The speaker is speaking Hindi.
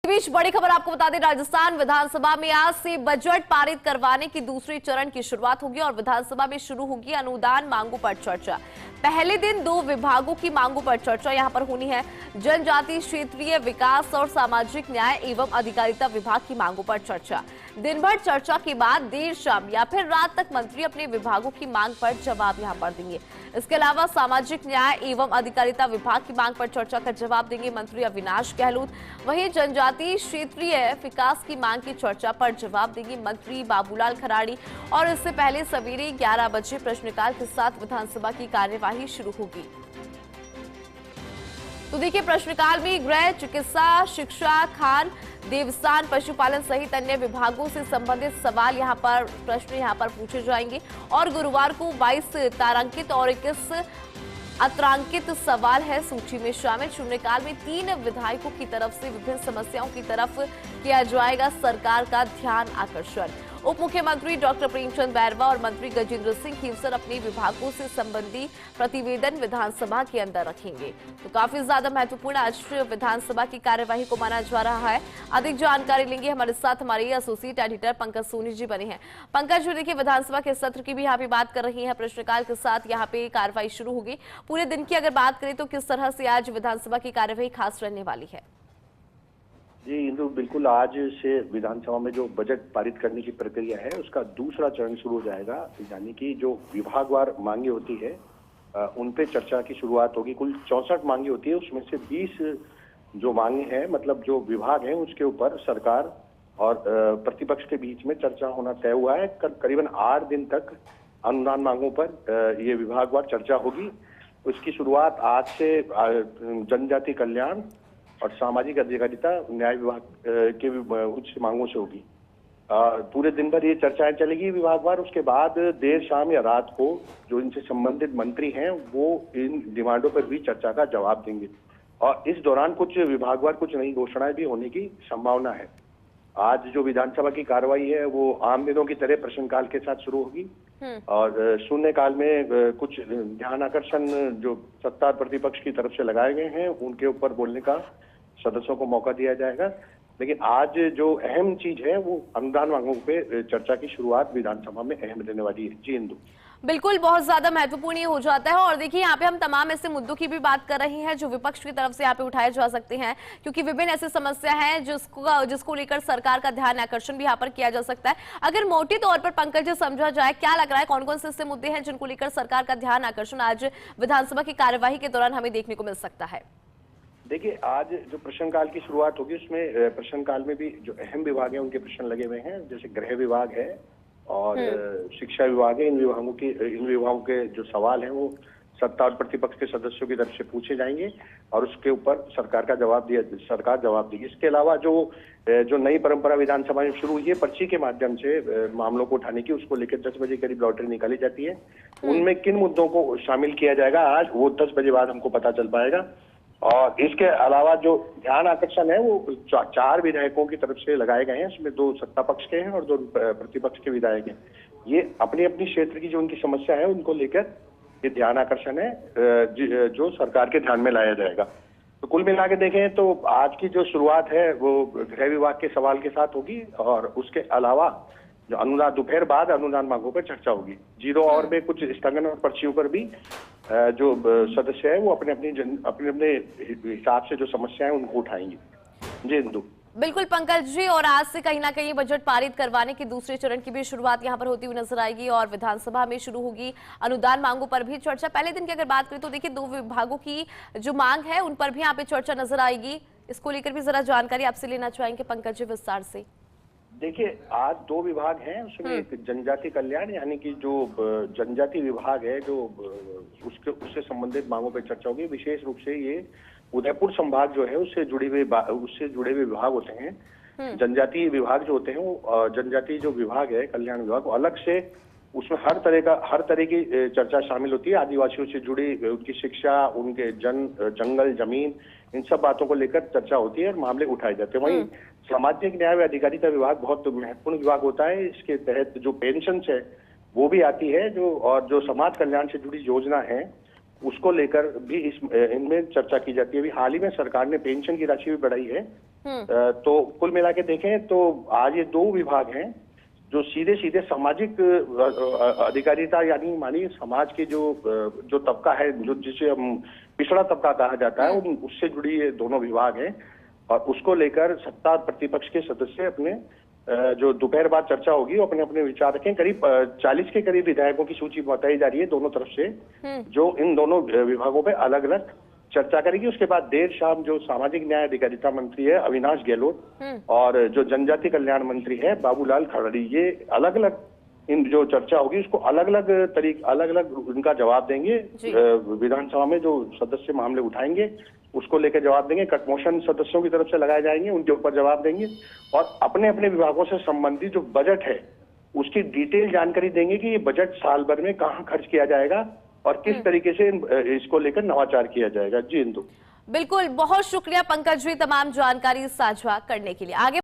इस बीच बड़ी खबर आपको बता दें, राजस्थान विधानसभा में आज से बजट पारित करवाने की दूसरे चरण की शुरुआत होगी और विधानसभा में शुरू होगी अनुदान मांगों पर चर्चा। पहले दिन 2 विभागों की मांगों पर चर्चा यहां पर होनी है। जनजातीय क्षेत्रीय विकास और सामाजिक न्याय एवं अधिकारिता विभाग की मांगों पर चर्चा। दिन भर चर्चा के बाद देर शाम या फिर रात तक मंत्री अपने विभागों की मांग पर जवाब यहां पर देंगे। इसके अलावा सामाजिक न्याय एवं अधिकारिता विभाग की मांग पर चर्चा कर जवाब देंगे मंत्री अविनाश गहलोत। वहीं जनजातीय क्षेत्रीय विकास की मांग की चर्चा पर जवाब देंगे मंत्री बाबूलाल खराड़ी। और इससे पहले सवेरे 11 बजे प्रश्नकाल के साथ विधानसभा की कार्यवाही शुरू होगी। तो देखिए, प्रश्नकाल में गृह, चिकित्सा, शिक्षा, खान, देवस्थान, पशुपालन सहित अन्य विभागों से संबंधित सवाल प्रश्न यहां पर पूछे जाएंगे। और गुरुवार को 22 तारांकित और 21 अत्रांकित सवाल है सूची में शामिल। शून्यकाल में 3 विधायकों की तरफ से विभिन्न समस्याओं की तरफ किया जाएगा सरकार का ध्यान आकर्षण। उप मुख्यमंत्री डॉक्टर प्रेमचंद बैरवा और मंत्री गजेंद्र सिंह खीवसर अपने विभागों से संबंधी प्रतिवेदन विधानसभा के अंदर रखेंगे। तो काफी ज्यादा महत्वपूर्ण आज विधानसभा की कार्यवाही को माना जा रहा है। अधिक जानकारी लेंगे, हमारे साथ हमारे एसोसिएट एडिटर पंकज सोनी जी बने हैं। पंकज जी, देखिए, विधानसभा के सत्र की भी यहाँ पे बात कर रही है। प्रश्नकाल के साथ यहाँ पे कार्यवाही शुरू होगी। पूरे दिन की अगर बात करें तो किस तरह से आज विधानसभा की कार्यवाही खास रहने वाली है? जी इंदु, बिल्कुल आज से विधानसभा में जो बजट पारित करने की प्रक्रिया है उसका दूसरा चरण शुरू हो जाएगा। यानी कि जो विभागवार मांगे होती है उन पे चर्चा की शुरुआत होगी। कुल 64 मांगे होती है, उसमें से 20 जो मांगे हैं, मतलब जो विभाग हैं, उसके ऊपर सरकार और प्रतिपक्ष के बीच में चर्चा होना तय हुआ है। करीबन 8 दिन तक अनुदान मांगों पर ये विभागवार चर्चा होगी। उसकी शुरुआत आज से जनजाति कल्याण और सामाजिक अधिकारिता न्याय विभाग के उच्च मांगों से होगी। पूरे दिन भर ये चर्चाएं चलेगी विभागवार। उसके बाद देर शाम या रात को जो इनसे संबंधित मंत्री हैं वो इन डिमांडों पर भी चर्चा का जवाब देंगे। और इस दौरान कुछ विभागवार कुछ नई घोषणाएं भी होने की संभावना है। आज जो विधानसभा की कार्रवाई है वो आम दिनों की तरह प्रश्नकाल के साथ शुरू होगी और शून्यकाल में कुछ ध्यान आकर्षण जो सत्ता प्रतिपक्ष की तरफ से लगाए गए हैं उनके ऊपर बोलने का सदस्यों को मौका दिया जाएगा। लेकिन आज जो अहम चीज है वो अनुदान मांगों पे चर्चा की शुरुआत विधानसभा में अहम रहने वाली है। जी इंदु, बिल्कुल, बहुत ज्यादा महत्वपूर्ण ये हो जाता है। और देखिए, यहाँ पे हम तमाम ऐसे मुद्दों की भी बात कर रहे हैं जो विपक्ष की तरफ से यहाँ पे उठाए जा सकते हैं, क्योंकि विभिन्न ऐसी समस्या है जिसको लेकर सरकार का ध्यान आकर्षण भी यहाँ पर किया जा सकता है। अगर मोटे तौर पर पंकज जी समझा जाए, क्या लग रहा है कौन कौन से ऐसे मुद्दे हैं जिनको लेकर सरकार का ध्यान आकर्षण आज विधानसभा की कार्यवाही के दौरान हमें देखने को मिल सकता है? देखिए, आज जो प्रश्नकाल की शुरुआत होगी उसमें प्रश्नकाल में भी जो अहम विभाग हैं उनके प्रश्न लगे हुए हैं। जैसे गृह विभाग है और शिक्षा विभाग है। इन विभागों के जो सवाल हैं वो सत्ता और प्रतिपक्ष के सदस्यों की तरफ से पूछे जाएंगे और उसके ऊपर सरकार जवाब देगी। इसके अलावा जो नई परंपरा विधानसभा में शुरू हुई है पर्ची के माध्यम से मामलों को उठाने की, उसको लेकर 10 बजे करीब लॉटरी निकाली जाती है। उनमें किन मुद्दों को शामिल किया जाएगा आज वो 10 बजे बाद हमको पता चल पाएगा। और इसके अलावा जो ध्यान आकर्षण है वो 4 विधायकों की तरफ से लगाए गए हैं। उसमें 2 सत्ता पक्ष के हैं और 2 प्रतिपक्ष के विधायक हैं। ये अपनी अपनी क्षेत्र की जो उनकी समस्या है उनको लेकर ये ध्यान आकर्षण है जो सरकार के ध्यान में लाया जाएगा। तो कुल मिला के देखें तो आज की जो शुरुआत है वो गृह विभाग के सवाल के साथ होगी और उसके अलावा जो अनुदान दोपहर बाद अनुदान मांगों पर चर्चा होगी। 0 आवर में कुछ स्थगन और पर्चियों पर भी जो सदस्य है वो अपने अपने हिसाब से जो समस्या है उनको उठाएंगे। जी इंदु, बिल्कुल पंकज जी, और आज से कहीं ना कहीं बजट पारित करवाने के दूसरे चरण की भी शुरुआत यहां पर होती हुई नजर आएगी और विधानसभा में शुरू होगी अनुदान मांगों पर भी चर्चा। पहले दिन की अगर बात करें तो देखिए, 2 विभागों की जो मांग है उन पर भी यहाँ पे चर्चा नजर आएगी। इसको लेकर भी जरा जानकारी आपसे लेना चाहेंगे पंकज जी विस्तार से। देखिए, आज 2 विभाग हैं, उसमें एक जनजाति कल्याण यानी कि जो जनजाति विभाग है जो उससे संबंधित मांगों पर चर्चा होगी। विशेष रूप से ये उदयपुर संभाग जो है उससे जुड़े हुए विभाग होते हैं। जनजाति विभाग जो होते हैं वो जनजाति जो विभाग है कल्याण विभाग वो अलग से, उसमें हर तरह की चर्चा शामिल होती है। आदिवासियों से जुड़ी उनकी शिक्षा, उनके जंगल जमीन, इन सब बातों को लेकर चर्चा होती है और मामले उठाए जाते हैं। वहीं सामाजिक न्याय व अधिकारिता विभाग बहुत महत्वपूर्ण विभाग होता है। इसके तहत जो पेंशन है वो भी आती है, जो समाज कल्याण से जुड़ी योजना है उसको लेकर भी इनमें चर्चा की जाती है। अभी हाल ही में सरकार ने पेंशन की राशि भी बढ़ाई है तो कुल मिला के देखें तो आज ये दो विभाग हैं जो सीधे सीधे सामाजिक अधिकारिता यानी मानिए समाज के जो तबका है, जो जिसे हम पिछड़ा तबका कहा जाता है, उससे जुड़ी ये दोनों विभाग हैं। और उसको लेकर सत्ता और प्रतिपक्ष के सदस्य अपने जो दोपहर बाद चर्चा होगी वो अपने अपने विचार रखें। करीब 40 के करीब विधायकों की सूची बताई जा रही है दोनों तरफ से, जो इन दोनों विभागों पे अलग अलग चर्चा करेगी। उसके बाद देर शाम जो सामाजिक न्याय अधिकारिता मंत्री है अविनाश गहलोत और जो जनजाति कल्याण मंत्री है बाबूलाल खराड़ी, ये अलग अलग इन जो चर्चा होगी उसको अलग अलग उनका जवाब देंगे। विधानसभा में जो सदस्य मामले उठाएंगे उसको लेकर जवाब देंगे। कटमोशन सदस्यों की तरफ से लगाए जाएंगे, उनके ऊपर जवाब देंगे और अपने अपने विभागों से संबंधित जो बजट है उसकी डिटेल जानकारी देंगे कि ये बजट साल भर में कहाँ खर्च किया जाएगा और किस तरीके से इसको लेकर नवाचार किया जाएगा। जी इंदु, बिल्कुल, बहुत शुक्रिया पंकज जी तमाम जानकारी साझा करने के लिए। आगे